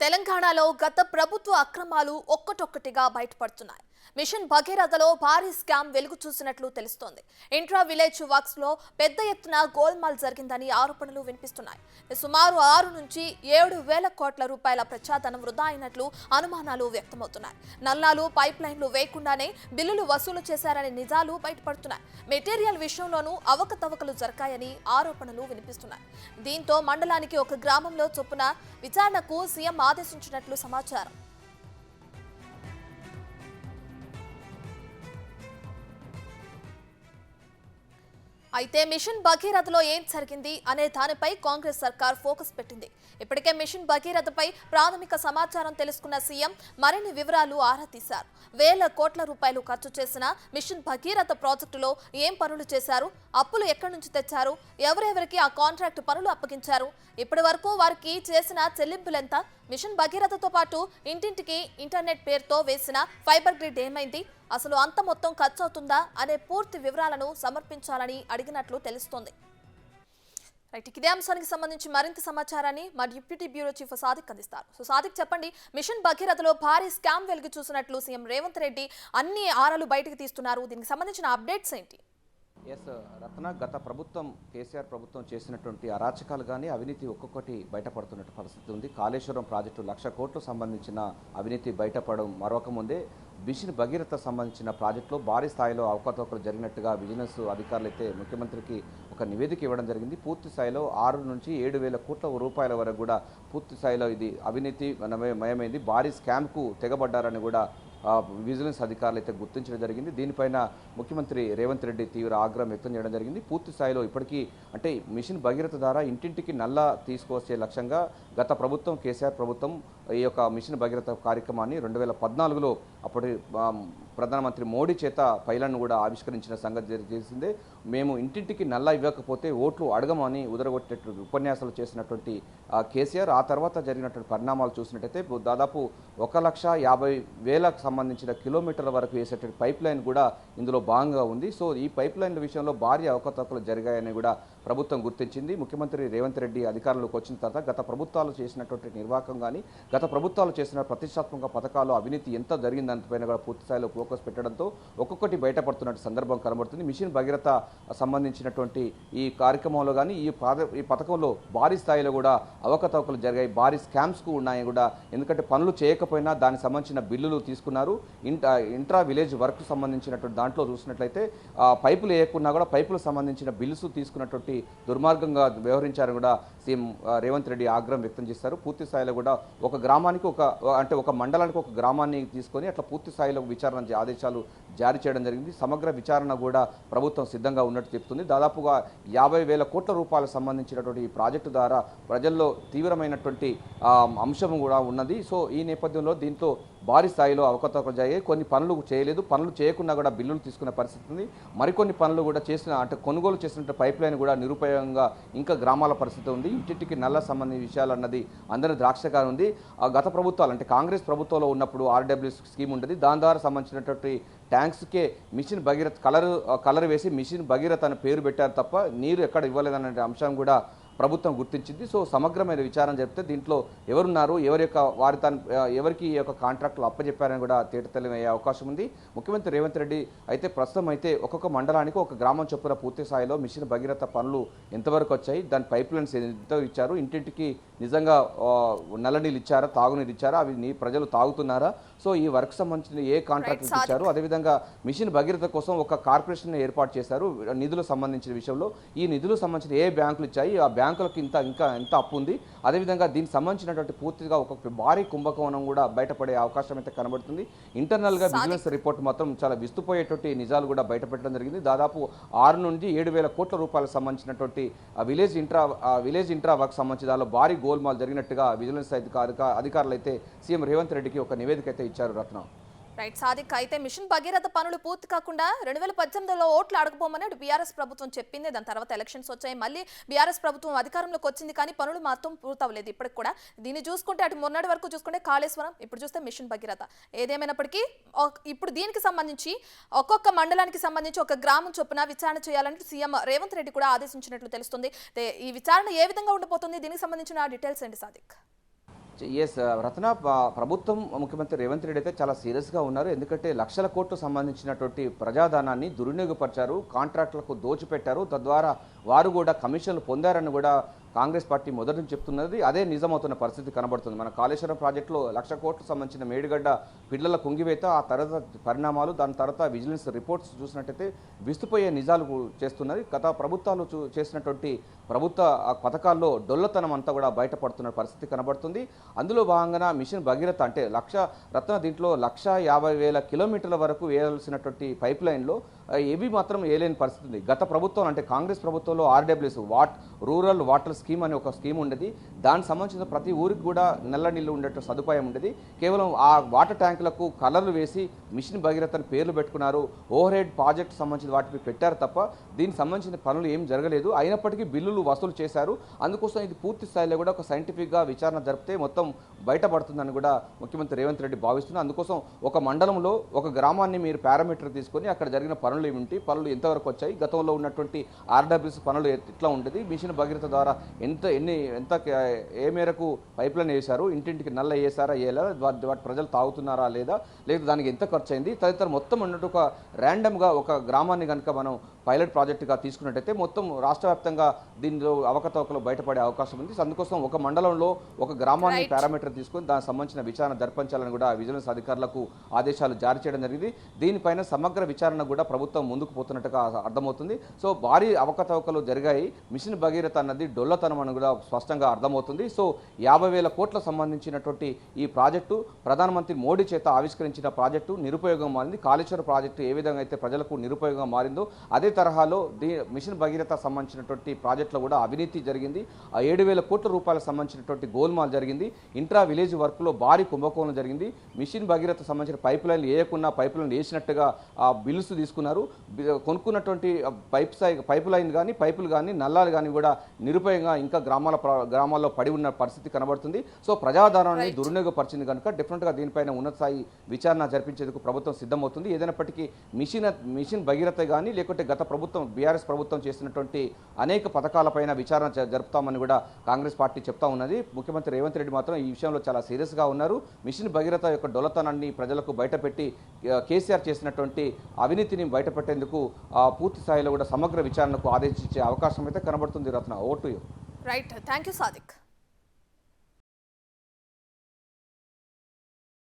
తెలంగాణలో గత ప్రభుత్వ అక్రమాలు ఒక్కటొక్కటిగా బయటపడుతున్నాయి. మిషన్ భగీరథలో భారీ స్కామ్ వెలుగు చూసినట్లు తెలుస్తోంది. ఇంట్రా విలేజ్ వర్క్స్ లో పెద్ద ఎత్తున గోల్మాల్ జరిగిందని ఆరోపణలు వినిపిస్తున్నాయి. సుమారు 6 నుంచి 7 వేల కోట్ల రూపాయల ప్రజాధనం వృధా అయినట్లు అనుమానాలు వ్యక్తమవుతున్నాయి. నల్లాలు పైప్ లైన్లు వేయకుండానే బిల్లులు వసూలు చేశారనే నిజాలు బయటపడుతున్నాయి. మెటీరియల్ విషయంలోనూ అవకతవకలు జరిగాయని ఆరోపణలు వినిపిస్తున్నాయి. దీంతో మండలానికి ఒక గ్రామంలో చొప్పున విచారణకు సీఎం ఆదేశించినట్లు సమాచారం. అయితే మిషన్ భగీరథలో ఏం జరిగింది అనే దానిపై కాంగ్రెస్ సర్కార్ ఫోకస్ పెట్టింది. ఇప్పటికే మిషన్ భగీరథపై ప్రాథమిక సమాచారం తెలుసుకున్న సీఎం మరిన్ని వివరాలు ఆరా తీశారు. వేల కోట్ల రూపాయలు ఖర్చు చేసిన మిషన్ భగీరథ ప్రాజెక్టులో ఏం పనులు చేశారు, అప్పులు ఎక్కడి నుంచి తెచ్చారు, ఎవరెవరికి ఆ కాంట్రాక్టు పనులు అప్పగించారు, ఇప్పటి వరకు వారికి చేసిన చెల్లింపులెంత, మిషన్ భగీరథతో పాటు ఇంటింటికి ఇంటర్నెట్ పేరుతో వేసిన ఫైబర్ గ్రిడ్ ఏమైంది, అసలు అంత మొత్తం ఖర్చు అవుతుందా అనే పూర్తి వివరాలను సమర్పించాలని అడిగినట్లు తెలుస్తోంది. రైట్, ఇదే అంశానికి సంబంధించి మరింత సమాచారాన్ని మా డిప్యూటీ బ్యూరో చీఫ్ సాదిక్ అందిస్తారు. సో సాదిక్, చెప్పండి, మిషన్ భగీరథలో భారీ స్కామ్ వెలుగు చూసినట్లు సీఎం రేవంత్ రెడ్డి అన్ని ఆరాలు బయటకు తీస్తున్నారు. దీనికి సంబంధించిన అప్డేట్స్ ఏంటి? ఎస్ రత్న, గత ప్రభుత్వం కేసీఆర్ ప్రభుత్వం చేసినటువంటి అరాచకాలు కానీ అవినీతి ఒక్కొక్కటి బయటపడుతున్నట్టు పరిస్థితి ఉంది. కాళేశ్వరం ప్రాజెక్టు 1,00,000 కోట్లు సంబంధించిన అవినీతి బయటపడడం మరొక ముందే మిషన్ భగీరథ సంబంధించిన ప్రాజెక్టులో భారీ స్థాయిలో అవకతవకలు జరిగినట్టుగా విజిలెన్స్ అధికారులు అయితే ముఖ్యమంత్రికి ఒక నివేదిక ఇవ్వడం జరిగింది. పూర్తి స్థాయిలో 6 నుంచి 7 వేల కోట్ల రూపాయల వరకు కూడా పూర్తి స్థాయిలో ఇది అవినీతి మయమైంది, భారీ స్కామ్కు తెగబడ్డారని కూడా విజిలెన్స్ అధికారులు అయితే గుర్తించడం జరిగింది. దీనిపైన ముఖ్యమంత్రి రేవంత్ రెడ్డి తీవ్ర ఆగ్రహం వ్యక్తం చేయడం జరిగింది. పూర్తి స్థాయిలో ఇప్పటికీ అంటే మిషన్ భగీరథ ద్వారా ఇంటింటికి నల్ల తీసుకొచ్చే లక్ష్యంగా గత ప్రభుత్వం కేసీఆర్ ప్రభుత్వం ఈ యొక్క మిషన్ భగీరథ కార్యక్రమాన్ని 2014లో అప్పటి ప్రధానమంత్రి మోడీ చేత పైలను కూడా ఆవిష్కరించిన సంగతి తెలిసిందే. మేము ఇంటింటికి నల్ల ఇవ్వకపోతే ఓట్లు అడగమని ఉదరగొట్టేట్టు ఉపన్యాసాలు చేసినటువంటి కేసీఆర్ ఆ తర్వాత జరిగినటువంటి పరిణామాలు చూసినట్టయితే దాదాపు 1,50,000 సంబంధించిన కిలోమీటర్ల వరకు వేసేటువంటి పైప్ లైన్ కూడా ఇందులో భాగంగా ఉంది. సో ఈ పైప్ లైన్ల విషయంలో భారీ అవకతవకలు జరిగాయని కూడా ప్రభుత్వం గుర్తించింది. ముఖ్యమంత్రి రేవంత్ రెడ్డి అధికారంలోకి వచ్చిన తర్వాత గత ప్రభుత్వాలు చేసినటువంటి నిర్వాహకం కానీ గత ప్రభుత్వాలు చేసిన ప్రతిష్టాత్మక పథకాలు అవినీతి ఎంత జరిగిందంతపైన కూడా పూర్తి స్థాయిలో ఫోకస్ పెట్టడంతో ఒక్కొక్కటి బయటపడుతున్నట్టు సందర్భం కనబడుతుంది. మిషన్ భగీరథ సంబంధించినటువంటి ఈ కార్యక్రమంలో కానీ ఈ పథకంలో భారీ స్థాయిలో కూడా అవకతవకలు జరిగాయి, భారీ స్కామ్స్కు ఉన్నాయి కూడా. ఎందుకంటే పనులు చేయకపోయినా దానికి సంబంధించిన బిల్లులు తీసుకున్నారు. ఇంట్రా విలేజ్ వర్క్ సంబంధించినటువంటి దాంట్లో చూసినట్లయితే పైపులు వేయకున్నా కూడా పైపులకు సంబంధించిన బిల్లుస్ తీసుకున్నటువంటి దుర్మార్గంగా వ్యవహరించారని కూడా సీఎం రేవంత్ రెడ్డి ఆగ్రహం వ్యక్తం చేశారు. పూర్తి స్థాయిలో కూడా ఒక గ్రామానికి ఒక మండలానికి ఒక గ్రామాన్ని తీసుకొని అట్లా పూర్తి స్థాయిలో విచారణ ఆదేశాలు జారీ చేయడం జరిగింది. సమగ్ర విచారణ కూడా ప్రభుత్వం సిద్ధంగా ఉన్నట్టు చెప్తుంది. దాదాపుగా 50,000 కోట్ల రూపాయలకు సంబంధించినటువంటి ఈ ప్రాజెక్టు ద్వారా ప్రజల్లో తీవ్రమైనటువంటి అంశం కూడా ఉన్నది. సో ఈ నేపథ్యంలో దీంతో భారీ స్థాయిలో అవకతవకలు జరిగాయి. కొన్ని పనులు చేయలేదు, పనులు చేయకుండా కూడా బిల్లులు తీసుకునే పరిస్థితి ఉంది. మరికొన్ని పనులు కూడా చేసిన అంటే కొనుగోలు చేసినట్టు పైప్ లైన్ కూడా నిరుపయోగంగా ఇంకా గ్రామాల పరిస్థితి ఉంది. ఇంటింటికి నల్ల సంబంధించిన విషయాలు అన్నది అందరి ద్రాక్షగా ఉంది. గత ప్రభుత్వాలు అంటే కాంగ్రెస్ ప్రభుత్వంలో ఉన్నప్పుడు ఆర్డబ్ల్యూ స్కీమ్ ఉంటుంది. దాని ద్వారా సంబంధించినటువంటి ట్యాంక్స్కే మిషన్ భగీరథ కలర్ వేసి మిషన్ భగీరథ అని పేరు పెట్టారు తప్ప నీరు ఎక్కడ ఇవ్వలేదనే అంశం కూడా ప్రభుత్వం గుర్తించింది. సో సమగ్రమైన విచారణ జరిపితే దీంట్లో ఎవరున్నారు, ఎవరికి ఈ యొక్క కాంట్రాక్టులు అప్పచెప్పారని కూడా తేటతెల్లమయ్యే అవకాశం ఉంది. ముఖ్యమంత్రి రేవంత్ రెడ్డి అయితే ప్రస్తుతం అయితే ఒక్కొక్క మండలానికి ఒక గ్రామం చొప్పున పూర్తి స్థాయిలో మిషన్ భగీరథ పనులు ఎంతవరకు వచ్చాయి, దాని పైప్ లైన్స్ ఎంత ఇచ్చారు, ఇంటింటికి నిజంగా నల్ల నీళ్ళు ఇచ్చారా, తాగునీరు ఇచ్చారా, అవి ప్రజలు తాగుతున్నారా, సో ఈ వర్క్ సంబంధించిన ఏ కాంట్రాక్టులు ఇచ్చారు, అదేవిధంగా మిషన్ భగీరథ కోసం ఒక కార్పొరేషన్ ఏర్పాటు చేశారు నిధులకు సంబంధించిన విషయంలో. ఈ నిధులకు సంబంధించిన ఏ బ్యాంకులు ఇచ్చాయి, ఆ బ్యాంకులకు ఇంకా ఎంత అప్పు ఉంది, అదేవిధంగా దీనికి సంబంధించినటువంటి పూర్తిగా ఒక భారీ కుంభకోణం కూడా బయటపడే అవకాశం అయితే కనబడుతుంది. ఇంటర్నల్గా బిజినెస్ రిపోర్ట్ మాత్రం చాలా విస్తుపోయేటువంటి నిజాలు కూడా బయటపెట్టడం జరిగింది. దాదాపు 6 నుంచి 7,000 కోట్ల రూపాయలకు సంబంధించినటువంటి విలేజ్ ఇంట్రా వర్క్ సంబంధించి దానిలో భారీ గోల్మాల్ జరిగినట్టుగా విజిలెన్స్ అధికారులు అయితే సీఎం రేవంత్ రెడ్డికి ఒక నివేదిక అయితే ఇచ్చారు. రత్న, రైట్ సాదిక్, అయితే మిషన్ భగీరథ పనులు పూర్తి కాకుండా 2018లో ఓట్లు అడగబోమని బీఆర్ఎస్ ప్రభుత్వం చెప్పింది. దాని తర్వాత ఎలక్షన్స్ వచ్చాయి, మళ్ళీ బీఆర్ఎస్ ప్రభుత్వం అధికారంలోకి వచ్చింది, కానీ పనులు మాత్రం పూర్తవలేదు ఇప్పటికి కూడా. దీన్ని చూసుకుంటే అటు మొన్నటి వరకు చూసుకుంటే కాళేశ్వరం, ఇప్పుడు చూస్తే మిషన్ భగీరథ. ఏదేమైనప్పటికీ ఇప్పుడు దీనికి సంబంధించి ఒక్కొక్క మండలానికి సంబంధించి ఒక గ్రామం చొప్పున విచారణ చేయాలని సీఎం రేవంత్ రెడ్డి కూడా ఆదేశించినట్లు తెలుస్తుంది. ఈ విచారణ ఏ విధంగా ఉండబోతుంది, దీనికి సంబంధించిన డీటెయిల్స్ ఏంటి సాదిక్? ఎస్ రత్న, ప్రభుత్వం ముఖ్యమంత్రి రేవంత్ రెడ్డి అయితే చాలా సీరియస్గా ఉన్నారు. ఎందుకంటే లక్షల కోట్లు సంబంధించినటువంటి ప్రజాధనాన్ని దుర్వినియోగపరిచారు, కాంట్రాక్టులకు దోచిపెట్టారు, తద్వారా వారు కూడా కమిషన్లు పొందారని కూడా కాంగ్రెస్ పార్టీ మొదటి నుంచి చెప్తున్నది. అదే నిజమవుతున్న పరిస్థితి కనబడుతుంది. మన కాళేశ్వరం ప్రాజెక్టులో 1,00,000 కోట్లకు సంబంధించిన మేడిగడ్డ పిల్లల కుంగివేత, ఆ తర్వాత పరిణామాలు, దాని తర్వాత విజిలెన్స్ రిపోర్ట్స్ చూసినట్టయితే విస్తుపోయే నిజాలు చేస్తున్నది. గత ప్రభుత్వాలు చేసినటువంటి ప్రభుత్వ పథకాల్లో డొల్లతనం అంతా కూడా బయటపడుతున్న పరిస్థితి కనబడుతుంది. అందులో భాగంగా మిషన్ భగీరథ అంటే రత్న దీంట్లో 1,50,000 కిలోమీటర్ల వరకు వేయాల్సినటువంటి పైప్ లైన్లో ఏవి మాత్రం వేయలేని పరిస్థితి ఉంది. గత ప్రభుత్వం అంటే కాంగ్రెస్ ప్రభుత్వంలో RWS రూరల్ వాటర్ స్కీమ్ అనే ఒక స్కీమ్ ఉండేది. దానికి సంబంధించిన ప్రతి ఊరికి కూడా నల్ల నీళ్లు ఉండేట సదుపాయం ఉండేది. కేవలం ఆ వాటర్ ట్యాంకులకు కలర్లు వేసి మిషన్ భగీరథ పేర్లు పెట్టుకున్నారు. ఓవర్ హెడ్ ప్రాజెక్ట్ సంబంధించిన వాటికి పెట్టారు తప్ప దీనికి సంబంధించిన పనులు ఏం జరగలేదు. అయినప్పటికీ బిల్లులు వసూలు చేశారు. అందుకోసం ఇది పూర్తి స్థాయిలో కూడా ఒక సైంటిఫిక్గా విచారణ జరిపితే మొత్తం బయటపడుతుందని కూడా ముఖ్యమంత్రి రేవంత్ రెడ్డి భావిస్తున్నారు. అందుకోసం ఒక మండలంలో ఒక గ్రామాన్ని మీరు పారామీటర్ తీసుకొని అక్కడ జరిగిన పనులు ఏమిటి, పనులు ఎంతవరకు వచ్చాయి, గతంలో ఉన్నటువంటి RWS పనులు ఎట్లా ఉండేది, మిషన్ భగీరథ ద్వారా ఎంత ఏ మేరకు పైప్ లైన్ వేశారు, ఇంటింటికి నల్ల వేసారా వేయలేదా, వాటి ప్రజలు తాగుతున్నారా లేదా దానికి ఎంత ఖర్చు అయింది తదితర మొత్తం అన్నట్టు ఒక ర్యాండమ్గా ఒక గ్రామాన్ని కనుక మనం పైలట్ ప్రాజెక్టుగా తీసుకున్నట్టయితే మొత్తం రాష్ట్ర వ్యాప్తంగా దీనిలో అవకతవకలు బయటపడే అవకాశం ఉంది. అందుకోసం ఒక మండలంలో ఒక గ్రామాన్ని పారామీటర్ తీసుకొని దానికి సంబంధించిన విచారణ జరిపించాలని కూడా విజిలెన్స్ అధికారులకు ఆదేశాలు జారీ చేయడం జరిగింది. దీనిపైన సమగ్ర విచారణ కూడా ప్రభుత్వం ముందుకు పోతున్నట్టుగా అర్థమవుతుంది. సో భారీ అవకతవకలు జరిగాయి. మిషన్ భగీరథ అన్నది డొల్లతనం అని కూడా స్పష్టంగా అర్థమవుతుంది. సో 50,000 కోట్లకు సంబంధించినటువంటి ఈ ప్రాజెక్టు ప్రధానమంత్రి మోడీ చేత ఆవిష్కరించిన ప్రాజెక్టు నిరుపయోగం మారింది. కాళేశ్వరం ప్రాజెక్టు ఏ విధంగా అయితే ప్రజలకు నిరుపయోగంగా మారిందో అదే తరహాలో మిషన్ భగీరథ సంబంధించినటువంటి ప్రాజెక్టులో కూడా అవినీతి జరిగింది. ఆ 7,000 కోట్ల రూపాయలకు సంబంధించినటువంటి గోల్మాల్ జరిగింది. ఇంట్రా విలేజ్ వర్క్లో భారీ కుంభకోణం జరిగింది. మిషన్ భగీరథ సంబంధించిన పైప్ లైన్లు వేయకుండా పైప్ లైన్ వేసినట్టుగా ఆ బిల్లుస్ తీసుకున్నారు. కొనుక్కున్నటువంటి పైప్ లైన్ కానీ పైపులు కానీ నల్లాలు కానీ కూడా నిరుపయోగంగా ఇంకా గ్రామాల్లో పడి ఉన్న పరిస్థితి కనబడుతుంది. సో ప్రజాధనాన్ని దుర్వినియోగపరిచింది కనుక డెఫినెట్గా దీనిపైన ఉన్నత స్థాయి విచారణ జరిపించేందుకు ప్రభుత్వం సిద్ధమవుతుంది. ఏదైనప్పటికీ మిషన్ భగీరథ కానీ లేకుంటే గత ప్రభుత్వం బీఆర్ఎస్ ప్రభుత్వం చేసినటువంటి అనేక పథకాలపైన విచారణ జరుపుతామని కూడా కాంగ్రెస్ పార్టీ చెప్తా ఉన్నది. ముఖ్యమంత్రి రేవంత్ రెడ్డి మాత్రం ఈ విషయంలో చాలా సీరియస్గా ఉన్నారు. మిషన్ భగీరథ యొక్క డొల్లతనాన్ని ప్రజలకు బయటపెట్టి కేసీఆర్ చేసినటువంటి అవినీతిని బయటపెట్టేందుకు పూర్తి స్థాయిలో కూడా సమగ్ర విచారణకు ఆదేశించే అవకాశం అయితే కనబడుతుంది. Ratna, vote. Right, thank you Sadiq.